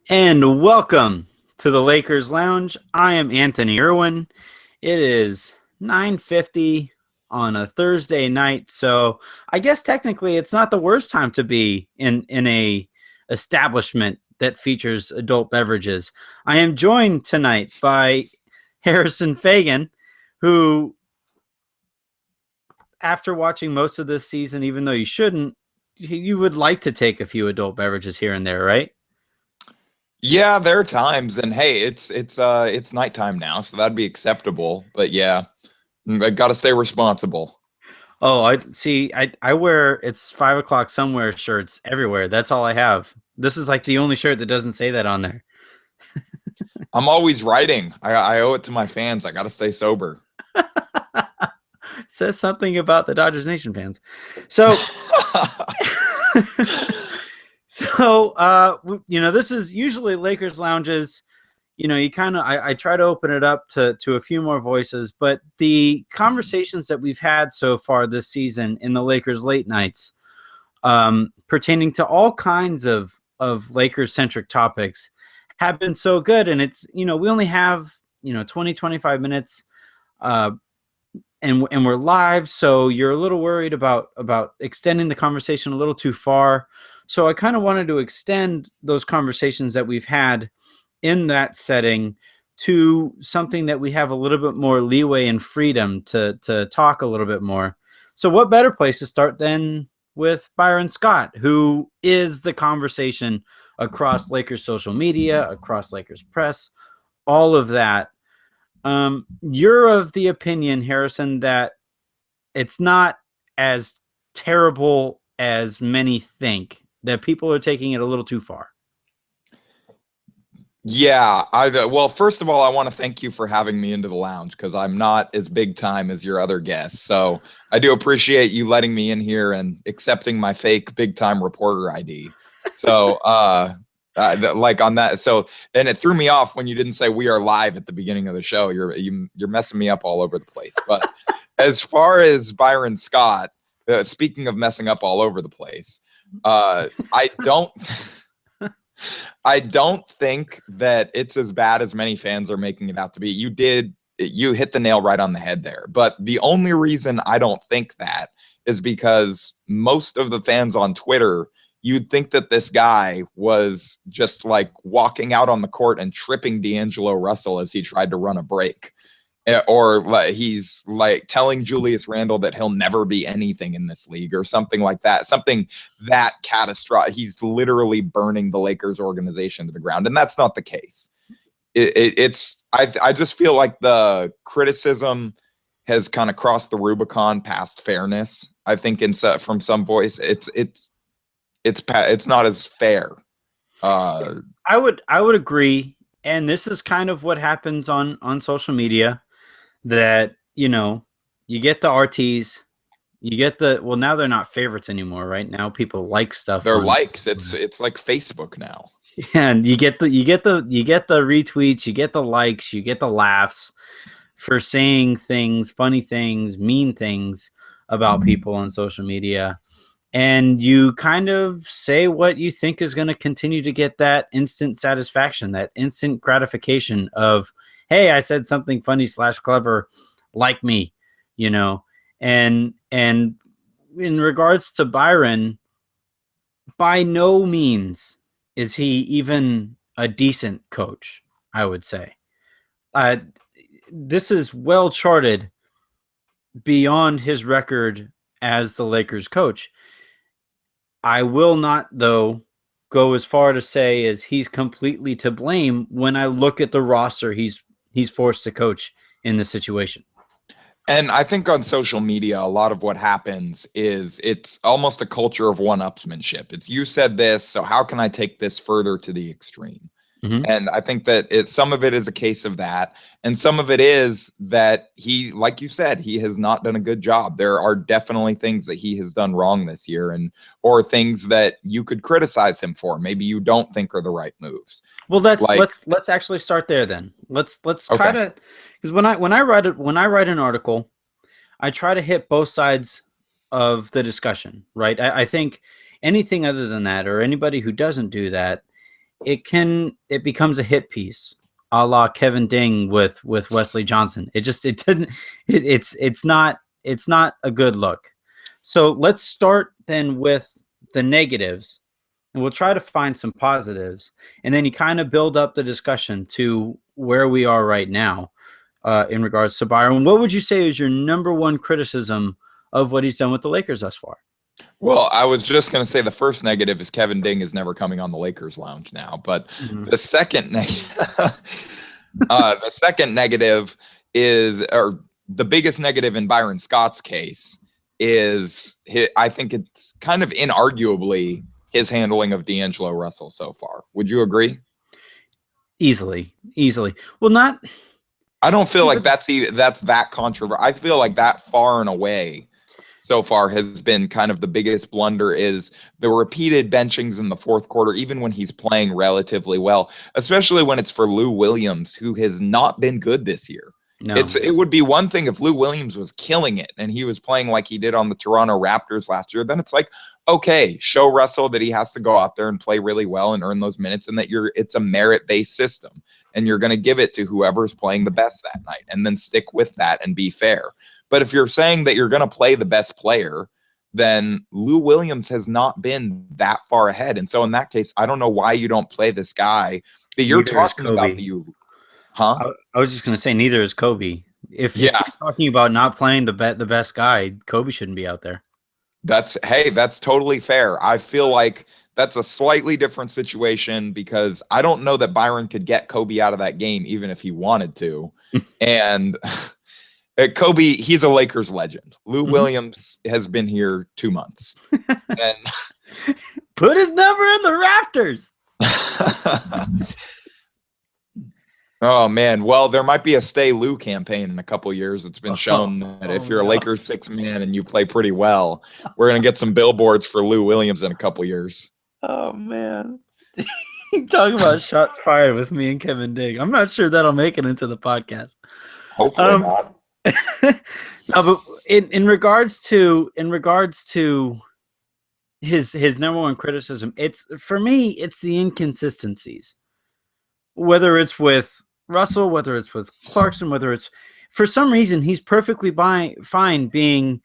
And welcome to the Lakers Lounge. I am Anthony Irwin. It is 9:50 on a Thursday night, so I guess technically it's not the worst time to be in a establishment that features adult beverages. I am joined tonight by Harrison Faigen, who, after watching most of this season, even though you shouldn't, you would like to take a few adult beverages here and there, right? Yeah, there are times, and hey, it's nighttime now, so that'd be acceptable. But yeah, I gotta stay responsible. Oh, I see. I wear it's 5 o'clock somewhere shirts everywhere. That's all I have. This is like the only shirt that doesn't say that on there. I'm always writing. I owe it to my fans. I gotta stay sober. Says something about the Dodgers Nation fans. So, this is usually Lakers lounges. You kind of I try to open it up to a few more voices, but the conversations that we've had so far this season in the Lakers late nights, pertaining to all kinds of Lakers centric topics, have been so good. And it's, we only have 20-25 minutes, and we're live, so you're a little worried about extending the conversation a little too far. So I kind of wanted to extend those conversations that we've had in that setting to something that we have a little bit more leeway and freedom to talk a little bit more. So what better place to start than with Byron Scott, who is the conversation across Lakers social media, across Lakers press, all of that. You're of the opinion, Harrison, that it's not as terrible as many think, that people are taking it a little too far. Yeah, well, first of all, I want to thank you for having me into the lounge because I'm not as big time as your other guests. So I do appreciate you letting me in here and accepting my fake big time reporter ID. So like on that, and it threw me off when you didn't say we are live at the beginning of the show. You're messing me up all over the place. But as far as Byron Scott, speaking of messing up all over the place, I don't think that it's as bad as many fans are making it out to be. You hit the nail right on the head there. But the only reason I don't think that is because most of the fans on Twitter, you'd think that this guy was just like walking out on the court and tripping D'Angelo Russell as he tried to run a break. Or like he's like telling Julius Randle that he'll never be anything in this league or something like that. Something that catastrophic. He's literally burning the Lakers organization to the ground. And that's not the case. I just feel like the criticism has kind of crossed the Rubicon past fairness. I think from some voice, it's not as fair. I would agree. And this is kind of what happens on social media, that, you get the RTs, you get now they're not favorites anymore, right? Now people like stuff. They're likes. It's like Facebook now. And you get the retweets, you get the likes, you get the laughs for saying things, funny things, mean things about people on social media. And you kind of say what you think is going to continue to get that instant satisfaction, that instant gratification of, hey, I said something funny / clever, like me, And in regards to Byron, by no means is he even a decent coach, I would say. This is well charted beyond his record as the Lakers coach. I will not, though, go as far to say as he's completely to blame when I look at the roster he's forced to coach in this situation. And I think on social media, a lot of what happens is it's almost a culture of one-upsmanship. It's, you said this, so how can I take this further to the extreme? Mm-hmm. And I think that some of it is a case of that. And some of it is that he, like you said, he has not done a good job. There are definitely things that he has done wrong this year, or things that you could criticize him for. Maybe you don't think are the right moves. Well, let's actually start there then. Let's try to, because when I write an article, I try to hit both sides of the discussion, right? I think anything other than that, or anybody who doesn't do that, it becomes a hit piece, a la Kevin Ding with Wesley Johnson. It's not a good look. So let's start then with the negatives, and we'll try to find some positives, and then you kind of build up the discussion to where we are right now in regards to Byron. What would you say is your number one criticism of what he's done with the Lakers thus far? Well, I was just going to say the first negative is Kevin Ding is never coming on the Lakers lounge now. But the second the second negative is, or the biggest negative in Byron Scott's case is, I think it's kind of inarguably his handling of D'Angelo Russell so far. Would you agree? Easily. Well, I don't feel like that's that controversial. I feel like that far and away so far has been kind of the biggest blunder, is the repeated benchings in the fourth quarter, even when he's playing relatively well, especially when it's for Lou Williams, who has not been good this year. No. It would be one thing if Lou Williams was killing it and he was playing like he did on the Toronto Raptors last year. Then it's like, okay, show Russell that he has to go out there and play really well and earn those minutes, and that it's a merit-based system, and you're going to give it to whoever's playing the best that night, and then stick with that and be fair. But if you're saying that you're going to play the best player, then Lou Williams has not been that far ahead. And so in that case, I don't know why you don't play this guy that you're talking about. I was just going to say, neither is Kobe. If you're talking about not playing the best guy, Kobe shouldn't be out there. That's totally fair. I feel like that's a slightly different situation, because I don't know that Byron could get Kobe out of that game even if he wanted to. And Kobe, he's a Lakers legend. Lou Williams has been here 2 months. And put his number in the rafters. Oh, man. Well, there might be a Stay Lou campaign in a couple of years. It's been shown that if you're a Lakers six-man and you play pretty well, we're going to get some billboards for Lou Williams in a couple of years. Oh, man. Talking about shots fired with me and Kevin Ding. I'm not sure that'll make it into the podcast. Hopefully not. No, but in regards to his number one criticism, for me, it's the inconsistencies. Whether it's with Russell, whether it's with Clarkson, whether it's, for some reason, he's perfectly fine being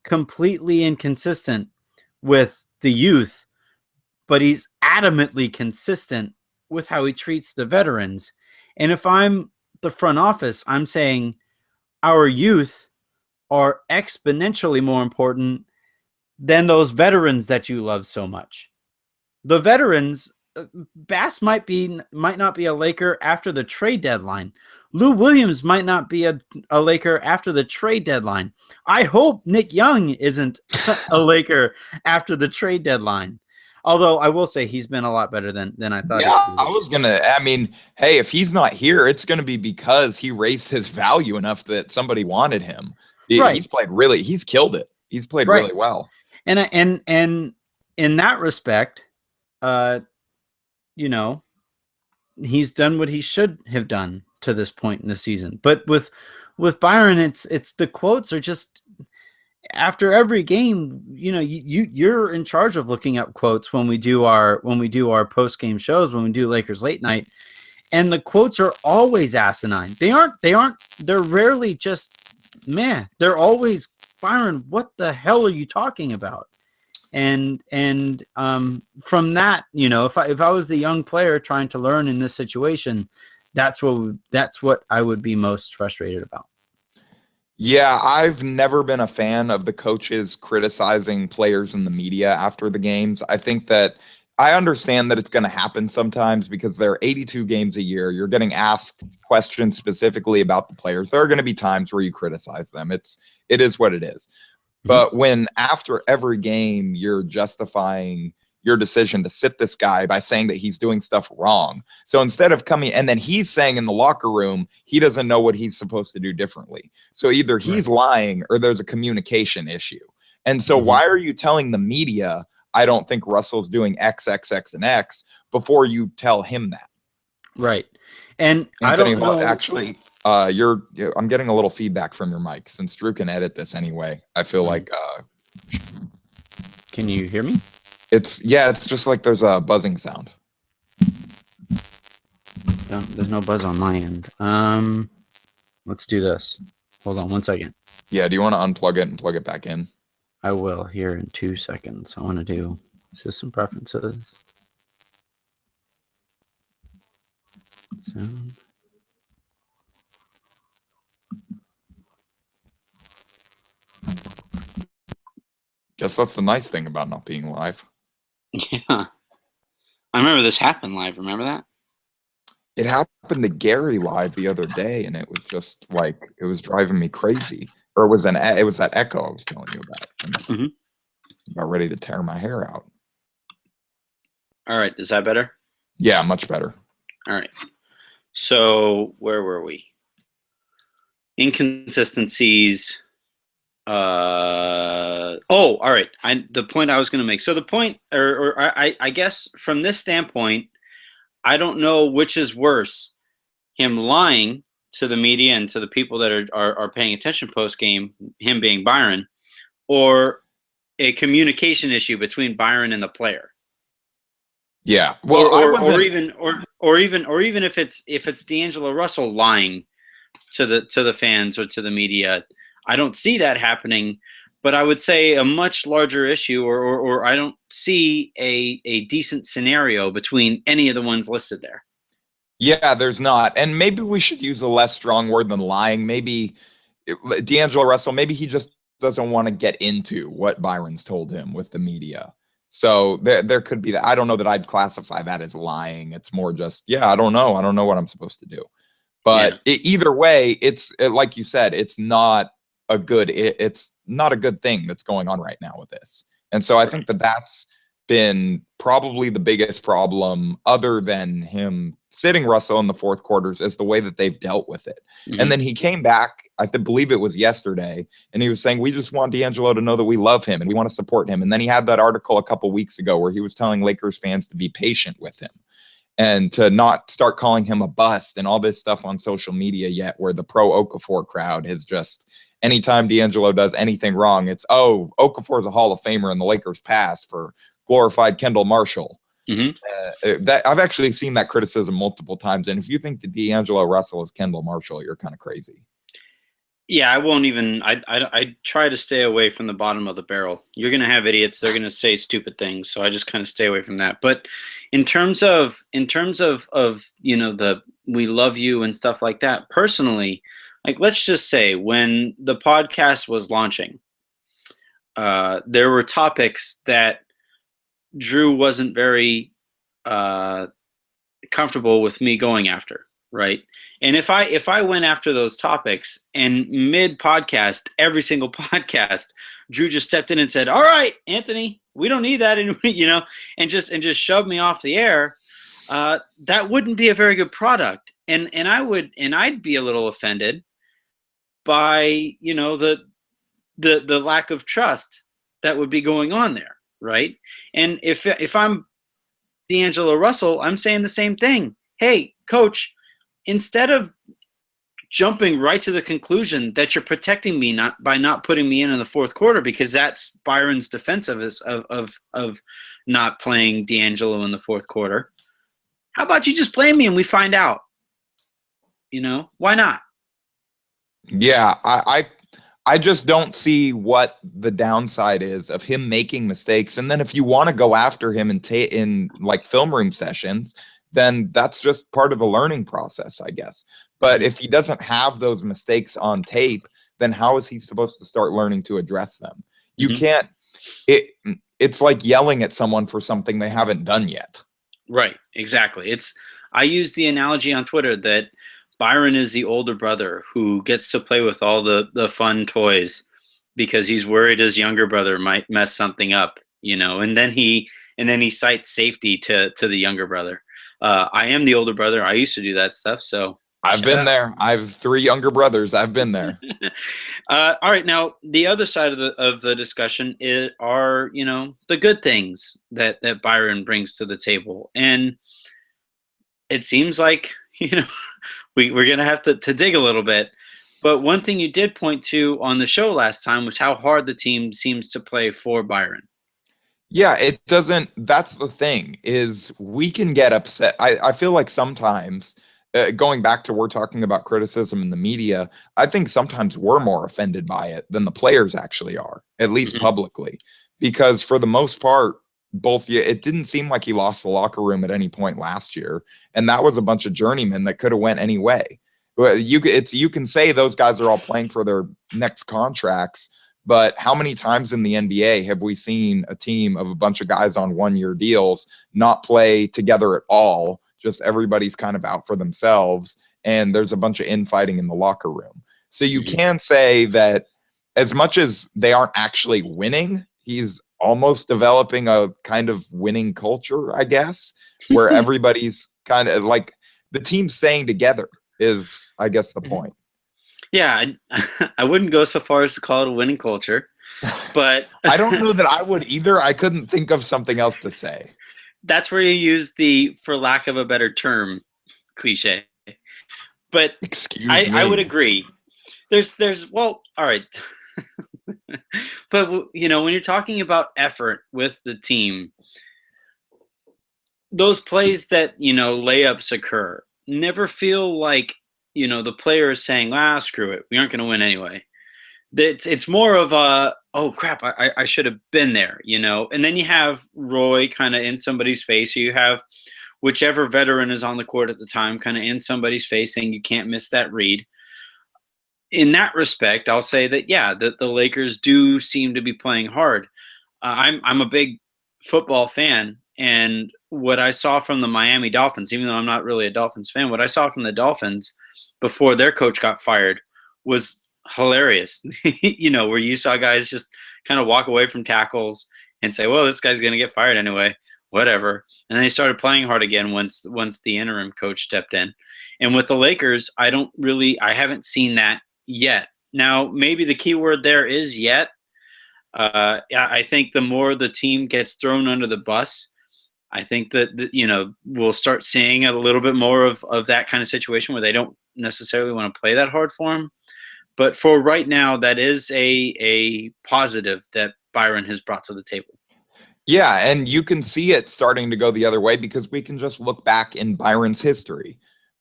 completely inconsistent with the youth, but he's adamantly consistent with how he treats the veterans. And if I'm the front office, I'm saying our youth are exponentially more important than those veterans that you love so much. The veterans, Bass might not be a Laker after the trade deadline. Lou Williams might not be a Laker after the trade deadline. I hope Nick Young isn't a Laker after the trade deadline. Although I will say he's been a lot better than I thought. Yeah, hey, if he's not here, it's going to be because he raised his value enough that somebody wanted him. He's killed it. He's played really well. And in that respect, he's done what he should have done to this point in the season. But with Byron, it's the quotes are just, after every game, you're in charge of looking up quotes when we do our post game shows, when we do Lakers Late Night, and the quotes are always asinine. They're rarely just meh. They're always, Byron, what the hell are you talking about? And from that, if I was the young player trying to learn in this situation, that's what I would be most frustrated about. Yeah, I've never been a fan of the coaches criticizing players in the media after the games. I think that I understand that it's going to happen sometimes because there are 82 games a year. You're getting asked questions specifically about the players. There are going to be times where you criticize them. It is what it is. But when after every game you're justifying your decision to sit this guy by saying that he's doing stuff wrong. So instead of coming, and then he's saying in the locker room, he doesn't know what he's supposed to do differently. So either he's lying or there's a communication issue. And so why are you telling the media, I don't think Russell's doing X, X, X, and X before you tell him that? Right. And Anthony, I don't know. Actually, I'm getting a little feedback from your mic. Since Drew can edit this anyway, I feel like. Can you hear me? It's just like there's a buzzing sound. There's no buzz on my end. Let's do this. Hold on 1 second. Yeah, do you want to unplug it and plug it back in? I will here in 2 seconds. I want to do system preferences. Sound. Guess that's the nice thing about not being live. Yeah. I remember this happened live. Remember that? It happened to Gary live the other day, and it was just like, it was driving me crazy. Or it was that echo I was telling you about. Mm-hmm. About ready to tear my hair out. All right. Is that better? Yeah, much better. All right. So where were we? Inconsistencies. All right. The point I was going to make. So the point, I guess from this standpoint, I don't know which is worse, him lying to the media and to the people that are paying attention post game, him being Byron, or a communication issue between Byron and the player. Yeah. Well, or even if it's D'Angelo Russell lying to the fans or to the media. I don't see that happening, but I would say a much larger issue, or I don't see a decent scenario between any of the ones listed there. Yeah, there's not. And maybe we should use a less strong word than lying. Maybe D'Angelo Russell, maybe he just doesn't want to get into what Byron's told him with the media. So there could be that. I don't know that I'd classify that as lying. It's more just, yeah, I don't know. I don't know what I'm supposed to do. But either way, it's like you said, it's not a good thing that's going on right now with this. And so I think that's been probably the biggest problem, other than him sitting Russell in the fourth quarters, is the way that they've dealt with it. Mm-hmm. And then he came back, I believe it was yesterday, and he was saying, we just want D'Angelo to know that we love him and we want to support him. And then he had that article a couple weeks ago where he was telling Lakers fans to be patient with him and to not start calling him a bust and all this stuff on social media yet, where the pro Okafor crowd has just, anytime D'Angelo does anything wrong, it's, oh, Okafor's a Hall of Famer in the Lakers past for glorified Kendall Marshall. Mm-hmm. That I've actually seen that criticism multiple times. And if you think that D'Angelo Russell is Kendall Marshall, you're kind of crazy. Yeah, I won't even. I try to stay away from the bottom of the barrel. You're going to have idiots. They're going to say stupid things. So I just kind of stay away from that. But in terms of the we love you and stuff like that, personally, like, let's just say when the podcast was launching, there were topics that Drew wasn't very comfortable with me going after, right? And if I went after those topics, and mid podcast, every single podcast, Drew just stepped in and said, "All right, Anthony, we don't need that," and and just shoved me off the air, that wouldn't be a very good product. And I'd be a little offended by the lack of trust that would be going on there. Right. And if I'm D'Angelo Russell, I'm saying the same thing. Hey, coach, instead of jumping right to the conclusion that you're protecting me by not putting me in the fourth quarter, because that's Byron's defense of not playing D'Angelo in the fourth quarter, how about you just play me and we find out? Why not? Yeah, I just don't see what the downside is of him making mistakes. And then if you want to go after him in like film room sessions, then that's just part of the learning process, I guess. But if he doesn't have those mistakes on tape, then how is he supposed to start learning to address them? You can't. It's like yelling at someone for something they haven't done yet. Right, exactly. I use the analogy on Twitter that Byron is the older brother who gets to play with all the fun toys because he's worried his younger brother might mess something up, and then he cites safety to the younger brother. I am the older brother. I used to do that stuff. So I've been there. I have 3 younger brothers. I've been there. All right. Now the other side of the discussion are the good things that Byron brings to the table, and it seems like we're going to have to dig a little bit. But one thing you did point to on the show last time was how hard the team seems to play for Byron. Yeah, it doesn't. That's the thing, is we can get upset. I feel like sometimes going back to we're talking about criticism in the media, I think sometimes we're more offended by it than the players actually are, at least publicly, because for the most part, it didn't seem like he lost the locker room at any point last year, and that was a bunch of journeymen that could have went any way. You can say those guys are all playing for their next contracts, but how many times in the NBA have we seen a team of a bunch of guys on 1-year deals not play together at all? Just everybody's kind of out for themselves, and there's a bunch of infighting in the locker room. So you can say that as much as they aren't actually winning, he's almost developing a kind of winning culture, I guess, where everybody's kind of like the team staying together is, I guess, the point. Yeah, I wouldn't go so far as to call it a winning culture, but I don't know that I would either. I couldn't think of something else to say. That's where you use the, for lack of a better term, cliche. But excuse me, I would agree. There's well, all right. But you know, when you're talking about effort with the team, those plays that, you know, layups occur never feel like, you know, the player is saying, screw it, we aren't going to win anyway. It's more of a, oh crap, I should have been there, you know. And then you have Roy kind of in somebody's face. You have whichever veteran is on the court at the time kind of in somebody's face saying you can't miss that read. In that respect, I'll say that, yeah, the Lakers do seem to be playing hard. I'm a big football fan, and what I saw from the Miami Dolphins, even though I'm not really a Dolphins fan, what I saw from the Dolphins before their coach got fired was hilarious. You know, where you saw guys just kind of walk away from tackles and say, well, this guy's going to get fired anyway, whatever. And then they started playing hard again once the interim coach stepped in. And with the Lakers, I haven't seen that yet. Now, maybe the key word there is yet. I think the more the team gets thrown under the bus, I think that you know, we'll start seeing a little bit more of that kind of situation where they don't necessarily want to play that hard for him. But for right now, that is a positive that Byron has brought to the table. Yeah, and you can see it starting to go the other way because we can just look back in Byron's history,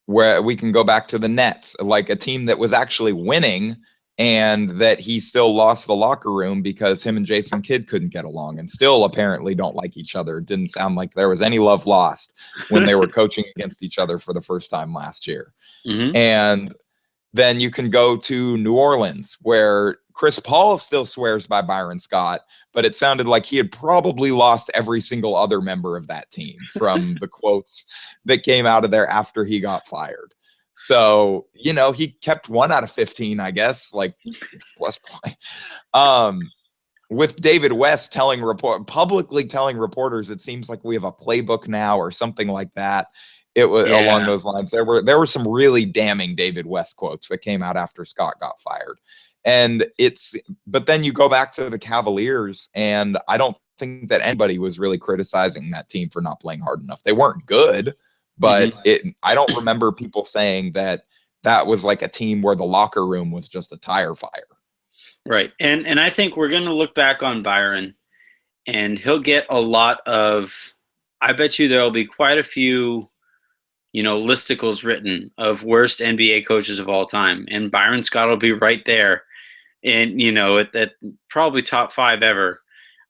where we can go back to the Nets, like a team that was actually winning and that he still lost the locker room because him and Jason Kidd couldn't get along and still apparently don't like each other. It didn't sound like there was any love lost when they were coaching against each other for the first time last year. And then you can go to New Orleans, where Chris Paul still swears by Byron Scott, but it sounded like he had probably lost every single other member of that team from the quotes that came out of there after he got fired. So, you know, he kept 1 out of 15, I guess, like plus point. With David West publicly telling reporters, it seems like we have a playbook now or something like that. It was along those lines. There were some really damning David West quotes that came out after Scott got fired. And but then you go back to the Cavaliers, and I don't think that anybody was really criticizing that team for not playing hard enough. They weren't good, but I don't remember people saying that was like a team where the locker room was just a tire fire. Right. And I think we're going to look back on Byron, and he'll get a lot of, I bet you there'll be quite a few, you know, listicles written of worst NBA coaches of all time. And Byron Scott will be right there. And, you know, at probably top 5 ever.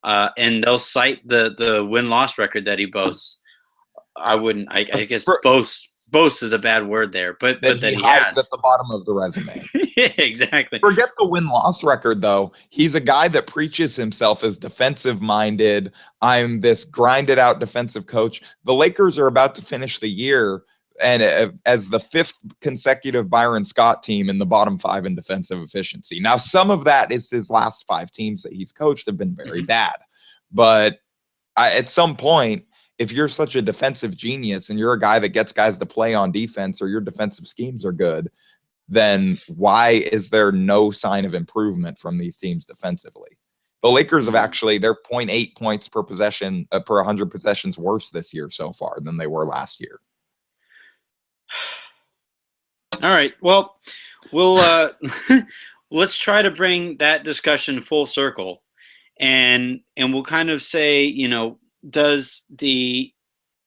And they'll cite the win-loss record that he boasts. I guess boast is a bad word there, but that he has at the bottom of the resume. Yeah, exactly. Forget the win-loss record, though. He's a guy that preaches himself as defensive-minded. I'm this grinded-out defensive coach. The Lakers are about to finish the year and as the 5th consecutive Byron Scott team in the bottom 5 in defensive efficiency. Now, some of that is his last 5 teams that he's coached have been very bad. But at some point, if you're such a defensive genius and you're a guy that gets guys to play on defense or your defensive schemes are good, then why is there no sign of improvement from these teams defensively? The Lakers have actually, they're 0.8 points per possession, per 100 possessions worse this year so far than they were last year. All right. Well, we'll let's try to bring that discussion full circle, and we'll kind of say, you know, does the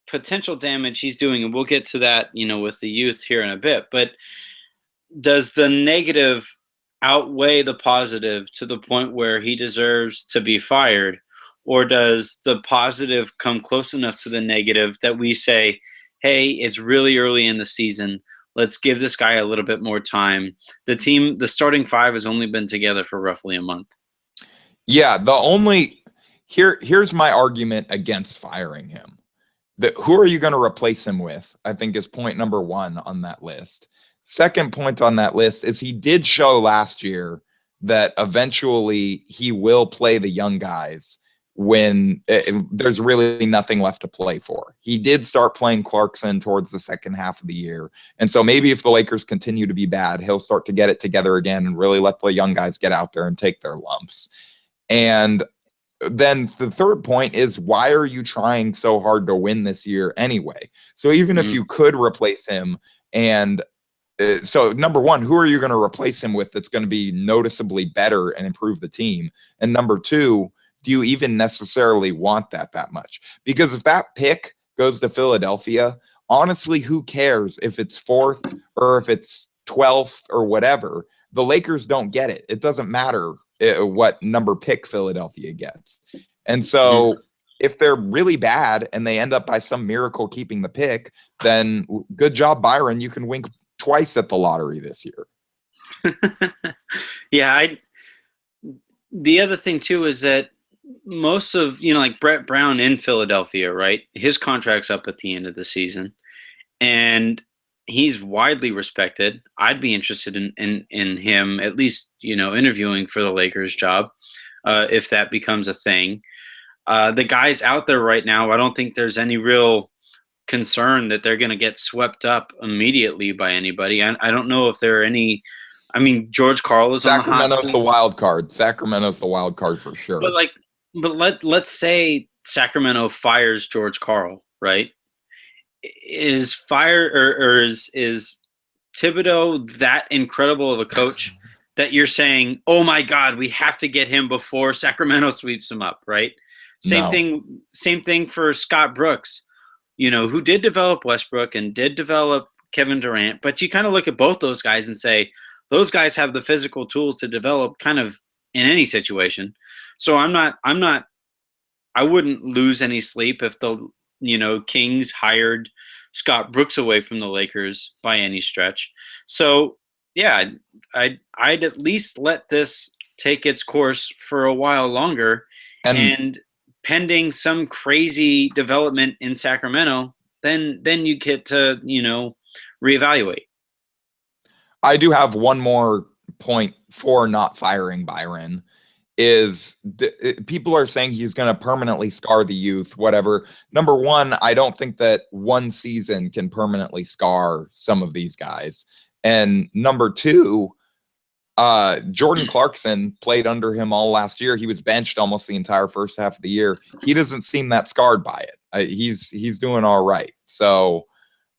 potential damage he's doing, and we'll get to that, with the youth here in a bit, but does the negative outweigh the positive to the point where he deserves to be fired? Or does the positive come close enough to the negative that we say, hey, it's really early in the season. Let's give this guy a little bit more time. The starting five has only been together for roughly a month. Yeah, here's my argument against firing him. Who are you going to replace him with, I think, is point number one on that list. Second point on that list is he did show last year that eventually he will play the young guys when there's really nothing left to play for. He did start playing Clarkson towards the second half of the year. And so maybe if the Lakers continue to be bad, he'll start to get it together again and really let the young guys get out there and take their lumps. And then the third point is, why are you trying so hard to win this year anyway? So even if you could replace him, and so number one, who are you going to replace him with that's going to be noticeably better and improve the team? And number two, do you even necessarily want that much? Because if that pick goes to Philadelphia, honestly, who cares if it's 4th or if it's 12th or whatever? The Lakers don't get it. It doesn't matter what number pick Philadelphia gets. And so if they're really bad and they end up by some miracle keeping the pick, then good job, Byron. You can wink twice at the lottery this year. Yeah. The other thing too is that most of, like Brett Brown in Philadelphia, right? His contract's up at the end of the season, and he's widely respected. I'd be interested in him at least, interviewing for the Lakers job, if that becomes a thing. The guys out there right now, I don't think there's any real concern that they're going to get swept up immediately by anybody. I don't know if there are any. I mean, George Karl is on the hot seat. Sacramento's the wild card. Sacramento's the wild card for sure. But let's say Sacramento fires George Karl, right? Is Thibodeau that incredible of a coach that you're saying, oh my God, we have to get him before Sacramento sweeps him up, right? Same thing for Scott Brooks, who did develop Westbrook and did develop Kevin Durant. But you kind of look at both those guys and say, those guys have the physical tools to develop kind of in any situation. So I wouldn't lose any sleep if the Kings hired Scott Brooks away from the Lakers by any stretch. So yeah, I'd at least let this take its course for a while longer, and pending some crazy development in Sacramento, then you get to reevaluate. I do have one more point for not firing Byron. Is people are saying he's going to permanently scar the youth, whatever. Number one, I don't think that one season can permanently scar some of these guys. And number two, Jordan Clarkson played under him all last year. He was benched almost the entire first half of the year. He doesn't seem that scarred by it. He's doing all right. So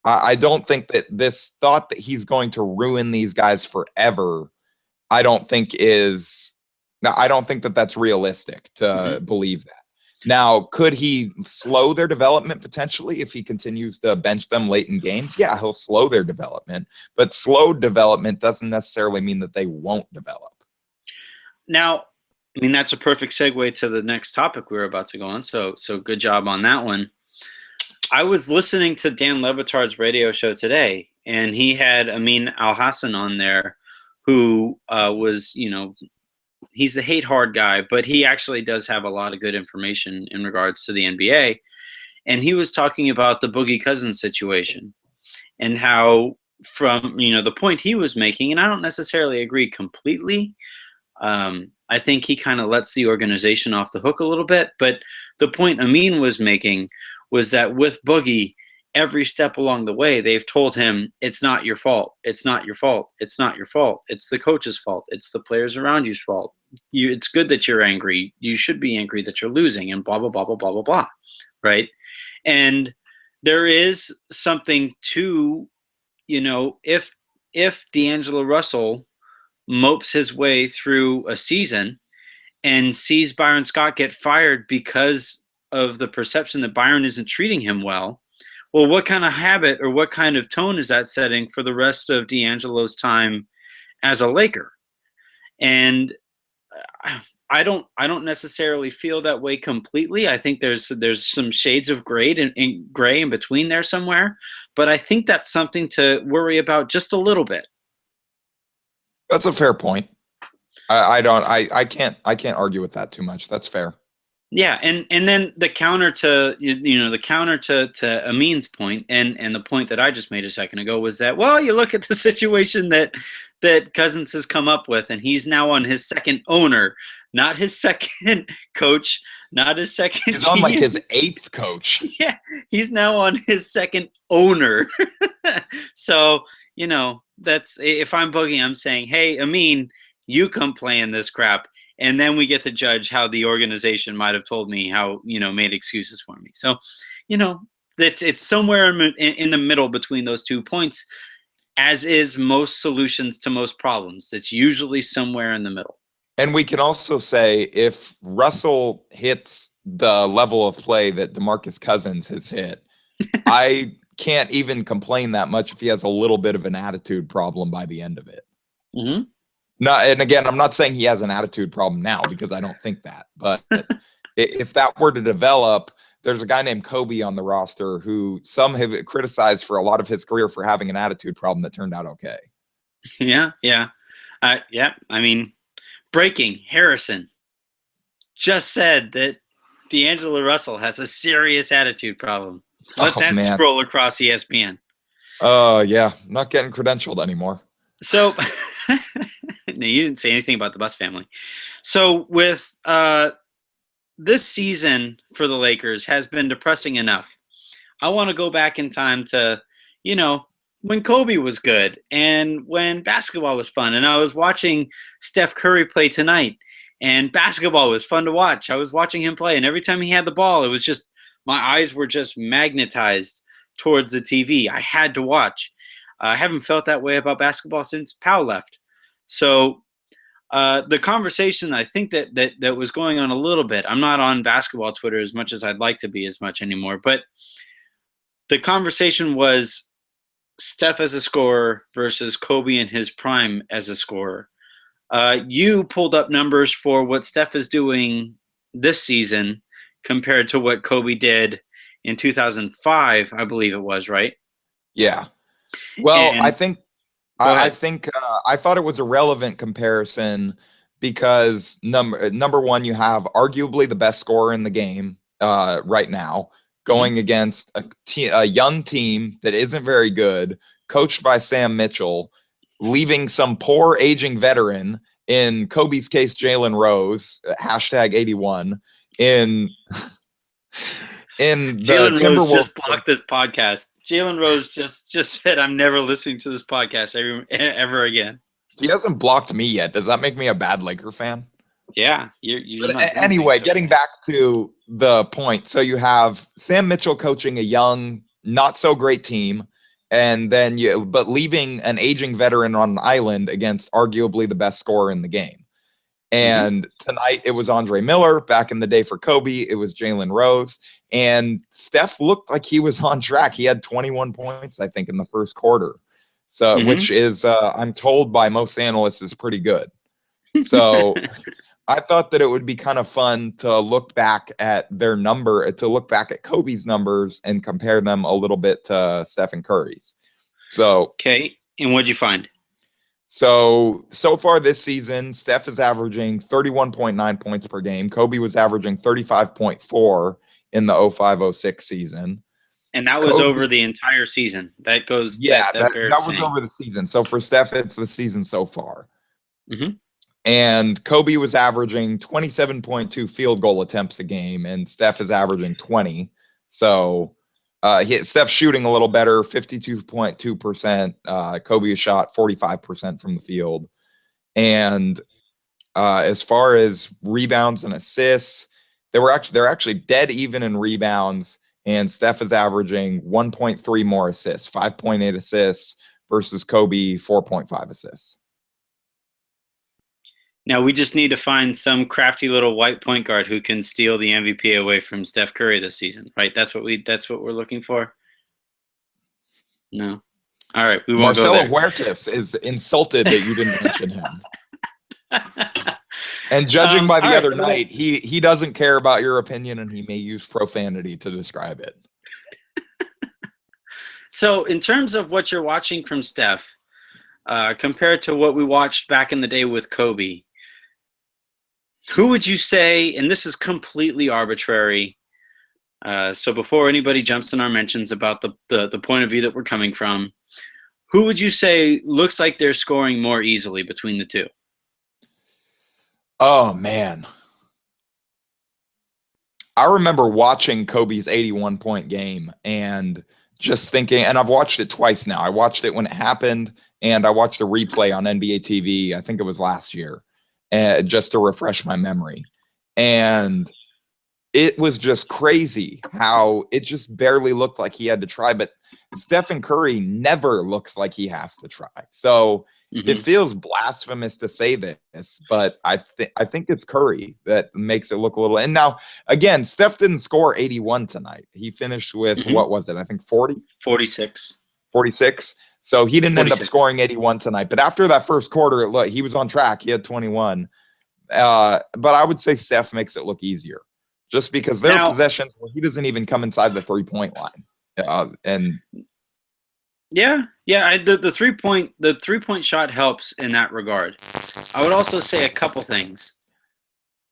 I don't think that this thought that he's going to ruin these guys forever, I don't think that that's realistic to believe that. Now, could he slow their development potentially if he continues to bench them late in games? Yeah, he'll slow their development, but slow development doesn't necessarily mean that they won't develop. Now, I mean, that's a perfect segue to the next topic we're about to go on. So good job on that one. I was listening to Dan Le Batard's radio show today, and he had Amin Al-Hassan on there, who was, he's the hate hard guy, but he actually does have a lot of good information in regards to the NBA. And he was talking about the Boogie Cousins situation and how, from the point he was making, and I don't necessarily agree completely. I think he kind of lets the organization off the hook a little bit. But the point Amin was making was that with Boogie, every step along the way, they've told him, it's not your fault. It's not your fault. It's not your fault. It's the coach's fault. It's the players around you's fault. It's good that you're angry. You should be angry that you're losing, and blah, blah, blah, blah, blah, blah, blah. Right? And there is something to, if D'Angelo Russell mopes his way through a season and sees Byron Scott get fired because of the perception that Byron isn't treating him well, well, what kind of habit or what kind of tone is that setting for the rest of D'Angelo's time as a Laker? And I don't necessarily feel that way completely. I think there's some shades of gray gray in between there somewhere, but I think that's something to worry about just a little bit. That's a fair point. I can't argue with that too much. That's fair. Yeah, and then the counter to the counter to Amin's point and the point that I just made a second ago was that, well, you look at the situation that Cousins has come up with, and he's now on his second owner, not his second coach, not his second. He's on like his eighth coach. Yeah, he's now on his second owner. So that's, if I'm Boogie, I'm saying, hey, Amin, you come play in this crap. And then we get to judge how the organization might have told me how, made excuses for me. So, it's somewhere in the middle between those 2 points, as is most solutions to most problems. It's usually somewhere in the middle. And we can also say if Russell hits the level of play that DeMarcus Cousins has hit, I can't even complain that much if he has a little bit of an attitude problem by the end of it. Mm-hmm. No, and again, I'm not saying he has an attitude problem now because I don't think that. But if that were to develop, there's a guy named Kobe on the roster who some have criticized for a lot of his career for having an attitude problem that turned out okay. Yeah. I mean, breaking, Harrison just said that D'Angelo Russell has a serious attitude problem. Let that scroll across ESPN. Yeah, not getting credentialed anymore. So, no, you didn't say anything about the Bus family. So with this season for the Lakers has been depressing enough. I want to go back in time to, when Kobe was good and when basketball was fun. And I was watching Steph Curry play tonight, and basketball was fun to watch. I was watching him play, and every time he had the ball, it was just, my eyes were just magnetized towards the TV. I had to watch. I haven't felt that way about basketball since Powell left. So the conversation, I think that was going on a little bit. I'm not on basketball Twitter as much as I'd like to be as much anymore. But the conversation was Steph as a scorer versus Kobe in his prime as a scorer. You pulled up numbers for what Steph is doing this season compared to what Kobe did in 2005, I believe it was, right? Yeah. Well, I thought it was a relevant comparison because number one, you have arguably the best scorer in the game right now going against a young team that isn't very good, coached by Sam Mitchell, leaving some poor aging veteran, in Kobe's case, Jalen Rose, #81, in Jalen Rose just blocked this podcast. Jalen Rose just said, I'm never listening to this podcast ever again. He hasn't blocked me yet. Does that make me a bad Laker fan? Yeah. Anyway, getting back to the point. So you have Sam Mitchell coaching a young, not so great team, and then but leaving an aging veteran on an island against arguably the best scorer in the game. And tonight it was Andre Miller. Back in the day for Kobe, it was Jalen Rose. And Steph looked like he was on track. He had 21 points, I think, in the first quarter. So, which is, I'm told by most analysts, is pretty good. So I thought that it would be kind of fun to look back at to look back at Kobe's numbers and compare them a little bit to Stephen Curry's. So, okay. And what'd you find? So far this season, Steph is averaging 31.9 points per game. Kobe was averaging 35.4 in the 05-06 season. And that was over the entire season. That goes. Yeah, that was over the season. So for Steph, it's the season so far. And Kobe was averaging 27.2 field goal attempts a game, and Steph is averaging 20. So Steph's shooting a little better, 52.2%. Kobe shot 45% from the field. And as far as rebounds and assists, they're actually dead even in rebounds, and Steph is averaging 1.3 more assists, 5.8 assists versus Kobe 4.5 assists. Now we just need to find some crafty little white point guard who can steal the MVP away from Steph Curry this season, right? That's what we're looking for. No. All right, we won't Marcelo go there. Huertas is insulted that you didn't mention him. And judging by the other night, he doesn't care about your opinion, and he may use profanity to describe it. So in terms of what you're watching from Steph, compared to what we watched back in the day with Kobe, who would you say, and this is completely arbitrary, so before anybody jumps in our mentions about the point of view that we're coming from, who would you say looks like they're scoring more easily between the two? Oh, man. I remember watching Kobe's 81-point game and just thinking, and I've watched it twice now. I watched it when it happened, and I watched a replay on NBA TV. I think it was last year, just to refresh my memory. And it was just crazy how it just barely looked like he had to try. But Stephen Curry never looks like he has to try. So it feels blasphemous to say this, but I think it's Curry that makes it look a little. And now, again, Steph didn't score 81 tonight. He finished with, what was it? I think 40? 46. 46. So he didn't 46. end up scoring 81 tonight. But after that first quarter, look, he was on track. He had 21. But I would say Steph makes it look easier just because there are possessions where he doesn't even come inside the 3-point line. And yeah, the 3-point shot helps in that regard. I would also say a couple things.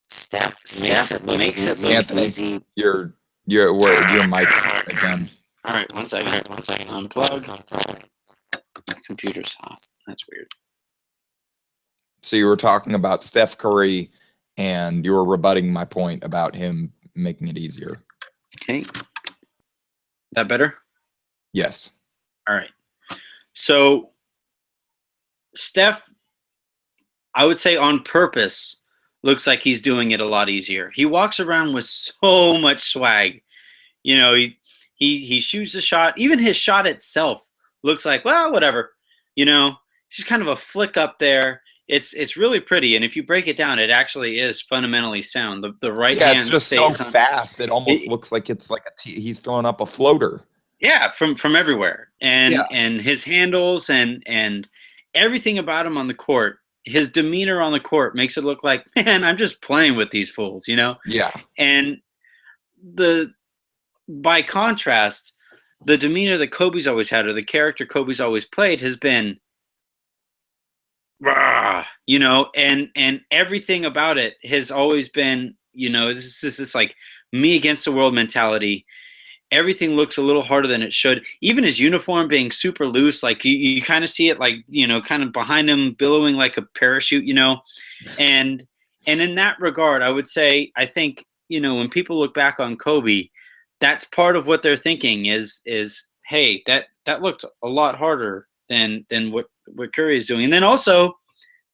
Steph makes it look easy. Your mic again. All right, one second. Unplug. Computer's off. That's weird. So you were talking about Steph Curry, and you were rebutting my point about him making it easier. Okay. That better? Yes. All right. So Steph, I would say on purpose, looks like he's doing it a lot easier. He walks around with so much swag. You know, he shoots the shot. Even his shot itself looks like, well, whatever. You know, it's just kind of a flick up there. It's really pretty, and if you break it down, it actually is fundamentally sound. The right hand it's just stays so fast. It almost looks like it's like he's throwing up a floater. Yeah, from everywhere, and his handles and everything about him on the court, his demeanor on the court makes it look like, man, I'm just playing with these fools, you know? Yeah. And by contrast, the demeanor that Kobe's always had, or the character Kobe's always played, has been, rah, you know, and everything about it has always been, you know, this is this like me against the world mentality. Everything looks a little harder than it should. Even his uniform being super loose, like you kind of see it, like, you know, kind of behind him billowing like a parachute, you know, and in that regard, I would say, I think, you know, when people look back on Kobe, that's part of what they're thinking is hey, that looked a lot harder than what Curry is doing. And then also,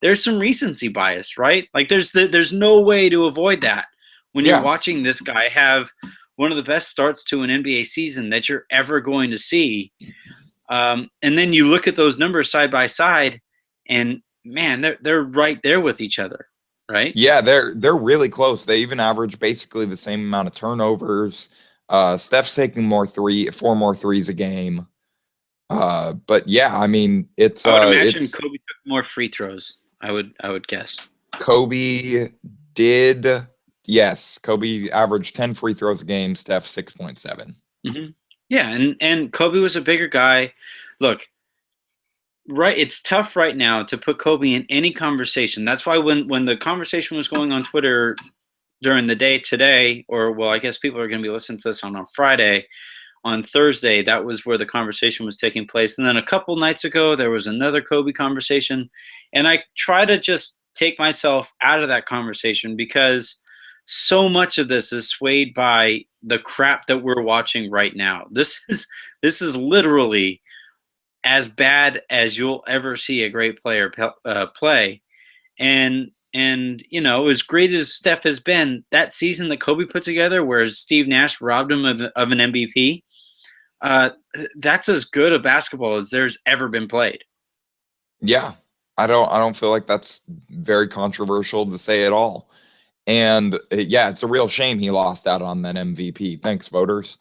there's some recency bias, right? Like there's no way to avoid that when you're watching this guy have one of the best starts to an NBA season that you're ever going to see. And then you look at those numbers side by side, and man, they're right there with each other, right? Yeah, they're really close. They even average basically the same amount of turnovers. Steph's taking 4 more threes a game. But yeah, I mean, it's. I would imagine Kobe took more free throws. I would guess. Kobe did. Yes, Kobe averaged 10 free throws a game. Steph 6.7. Mm-hmm. Yeah, and Kobe was a bigger guy. Look, right, it's tough right now to put Kobe in any conversation. That's why when the conversation was going on Twitter during the day today, or well, I guess people are going to be listening to this on Friday. On Thursday, that was where the conversation was taking place. And then a couple nights ago, there was another Kobe conversation. And I try to just take myself out of that conversation because so much of this is swayed by the crap that we're watching right now. This is literally as bad as you'll ever see a great player play. And you know, as great as Steph has been, that season that Kobe put together, where Steve Nash robbed him of an MVP, that's as good a basketball as there's ever been played. Yeah, I don't feel like that's very controversial to say at all. And yeah, it's a real shame he lost out on that MVP. Thanks, voters.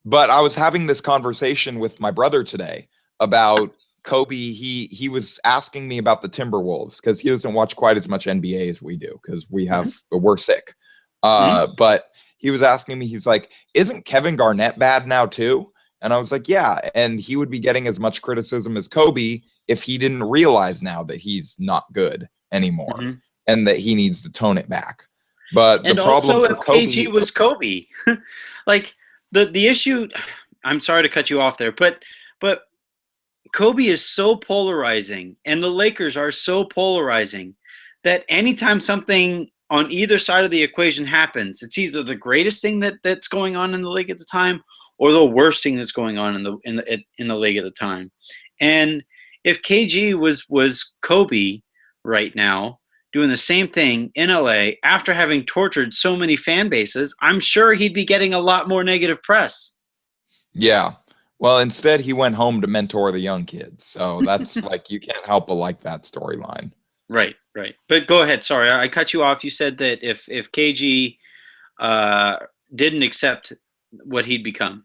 But I was having this conversation with my brother today about Kobe. He was asking me about the Timberwolves because he doesn't watch quite as much NBA as we do because we're sick. But he was asking me, he's like, isn't Kevin Garnett bad now too? And I was like, yeah. And he would be getting as much criticism as Kobe if he didn't realize now that he's not good anymore and that he needs to tone it back. But And the problem also, for if Kobe KG was Kobe, like the issue. I'm sorry to cut you off there, but Kobe is so polarizing, and the Lakers are so polarizing that anytime something on either side of the equation happens, it's either the greatest thing that's going on in the league at the time, or the worst thing that's going on in the league at the time. And if KG was Kobe right now, doing the same thing in LA after having tortured so many fan bases, I'm sure he'd be getting a lot more negative press. Yeah. Well, instead he went home to mentor the young kids. So that's like, you can't help but like that storyline. Right. But go ahead. Sorry, I cut you off. You said that if KG didn't accept what he'd become.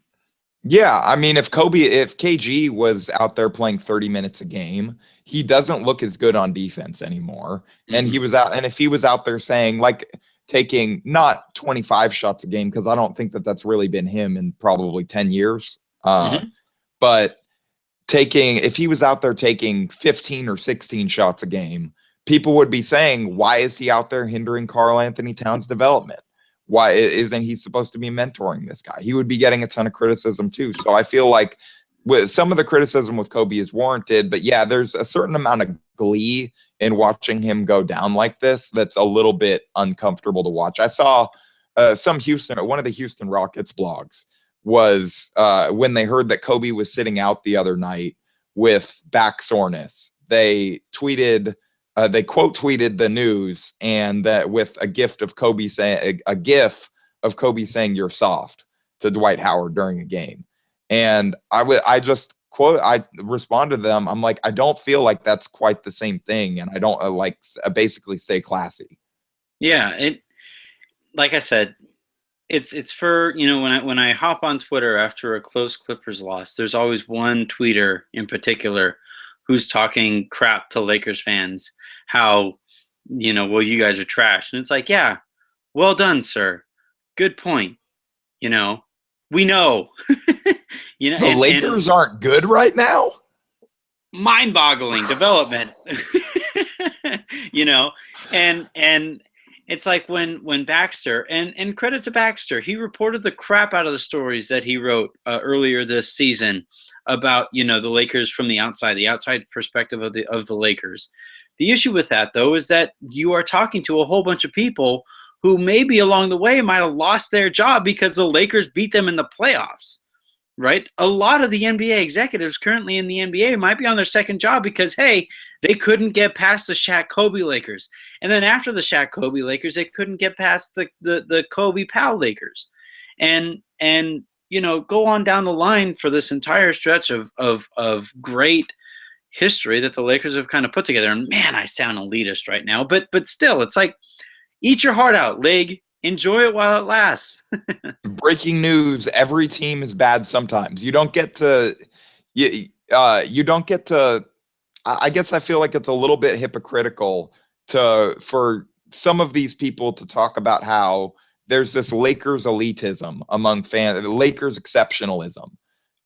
Yeah, I mean, if KG was out there playing 30 minutes a game, he doesn't look as good on defense anymore. And if he was out there saying, like, taking not 25 shots a game, because I don't think that's really been him in probably 10 years. But if he was out there taking 15 or 16 shots a game, people would be saying, why is he out there hindering Karl Anthony Towns' development? Why isn't he supposed to be mentoring this guy? He would be getting a ton of criticism too. So I feel like with some of the criticism with Kobe is warranted, but yeah, there's a certain amount of glee in watching him go down like this that's a little bit uncomfortable to watch. I saw one of the Houston Rockets blogs was when they heard that Kobe was sitting out the other night with back soreness. They quote tweeted the news, and that with a gif of Kobe saying "You're soft" to Dwight Howard during a game, and I responded to them. I'm like, I don't feel like that's quite the same thing, and I don't basically stay classy. Yeah, like I said, it's for, when I hop on Twitter after a close Clippers loss, there's always one tweeter in particular who's talking crap to Lakers fans, how, well, you guys are trash. And it's like, yeah, well done, sir. Good point. We know. The Lakers aren't good right now? Mind-boggling development. And it's like when Baxter, and credit to Baxter, he reported the crap out of the stories that he wrote earlier this season about, the Lakers from the outside perspective of the Lakers. The issue with that, though, is that you are talking to a whole bunch of people who maybe along the way might have lost their job because the Lakers beat them in the playoffs, right? A lot of the NBA executives currently in the NBA might be on their second job because, hey, they couldn't get past the Shaq Kobe Lakers. And then after the Shaq Kobe Lakers, they couldn't get past the Kobe Powell Lakers. And go on down the line for this entire stretch of great history that the Lakers have kind of put together. And man, I sound elitist right now, but still, it's like, eat your heart out, Lig. Enjoy it while it lasts. Breaking news: every team is bad sometimes. You don't get to. You don't get to. I guess I feel like it's a little bit hypocritical for some of these people to talk about how there's this Lakers elitism among fans, Lakers exceptionalism.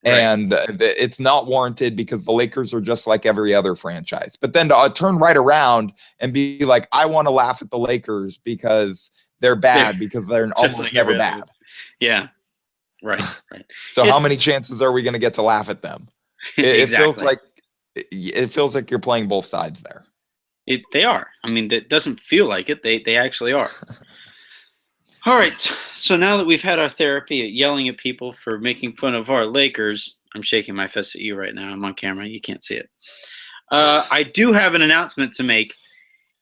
Right. And it's not warranted because the Lakers are just like every other franchise. But then to turn right around and be like, I want to laugh at the Lakers because they're bad, because they're almost like never bad. Yeah. Right. So how many chances are we going to get to laugh at them? Exactly. It feels like you're playing both sides there. They are. I mean, it doesn't feel like it. They actually are. All right. So now that we've had our therapy at yelling at people for making fun of our Lakers, I'm shaking my fist at you right now. I'm on camera. You can't see it. I do have an announcement to make,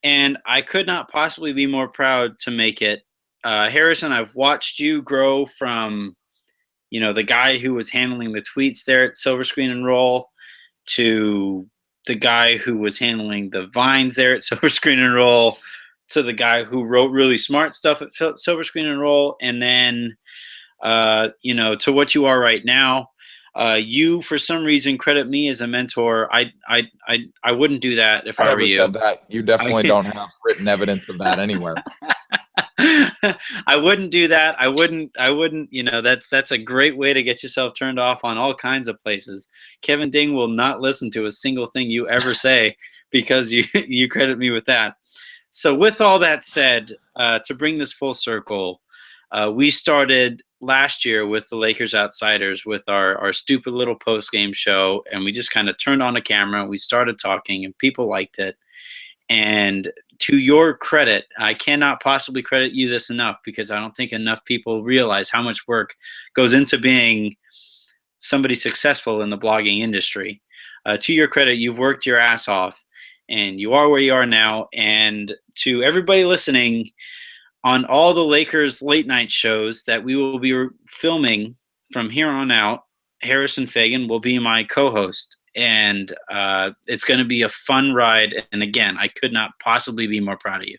and I could not possibly be more proud to make it. Harrison, I've watched you grow from, the guy who was handling the tweets there at Silver Screen and Roll to the guy who was handling the vines there at Silver Screen and Roll to the guy who wrote really smart stuff at Silver Screen and Roll, and then to what you are right now. You, for some reason, credit me as a mentor. I wouldn't do that if I were never you. said that. You definitely don't have written evidence of that anywhere. I wouldn't do that. I wouldn't, that's a great way to get yourself turned off on all kinds of places. Kevin Ding will not listen to a single thing you ever say because you credit me with that. So with all that said, to bring this full circle, we started last year with the Lakers Outsiders with our stupid little post-game show, and we just kind of turned on a camera. We started talking, and people liked it. And to your credit, I cannot possibly credit you this enough, because I don't think enough people realize how much work goes into being somebody successful in the blogging industry. To your credit, you've worked your ass off, and you are where you are now. And to everybody listening, on all the Lakers late night shows that we will be filming from here on out, Harrison Faigen will be my co-host. And it's going to be a fun ride. And again, I could not possibly be more proud of you.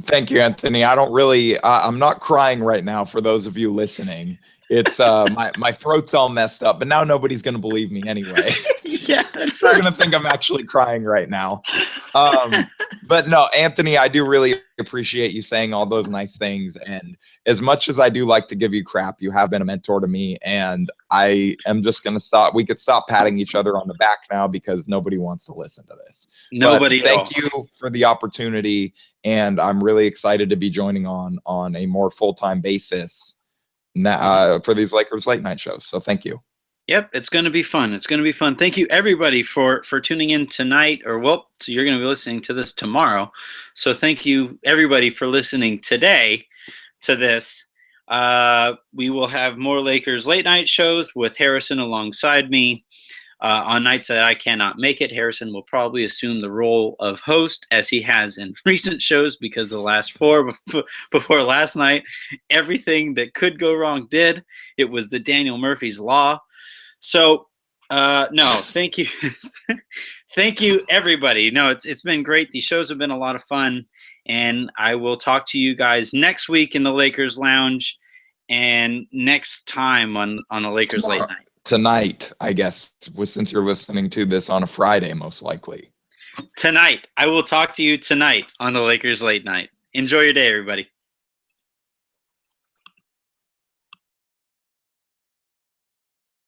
Thank you, Anthony. I don't really, I'm not crying right now for those of you listening. It's my throat's all messed up, but now nobody's going to believe me anyway. Yeah, that's They're going to think I'm actually crying right now. But no, Anthony, I do really appreciate you saying all those nice things. And as much as I do like to give you crap, you have been a mentor to me. And I am just going to stop. We could stop patting each other on the back now, because nobody wants to listen to this. Nobody. But thank you for the opportunity. And I'm really excited to be joining on a more full-time basis now, for these Lakers late night shows. So thank you. Yep, it's going to be fun. It's going to be fun. Thank you, everybody, for tuning in tonight. So you're going to be listening to this tomorrow. So thank you, everybody, for listening today to this. We will have more Lakers late night shows with Harrison alongside me. On nights that I cannot make it, Harrison will probably assume the role of host, as he has in recent shows, because the last 4 before last night, everything that could go wrong did. It was the Daniel Murphy's Law. So, no, thank you. Thank you, everybody. No, it's been great. These shows have been a lot of fun, and I will talk to you guys next week in the Lakers Lounge, and next time on the Lakers Late Night. Tonight, I guess, since you're listening to this on a Friday, most likely. Tonight. I will talk to you tonight on the Lakers Late Night. Enjoy your day, everybody.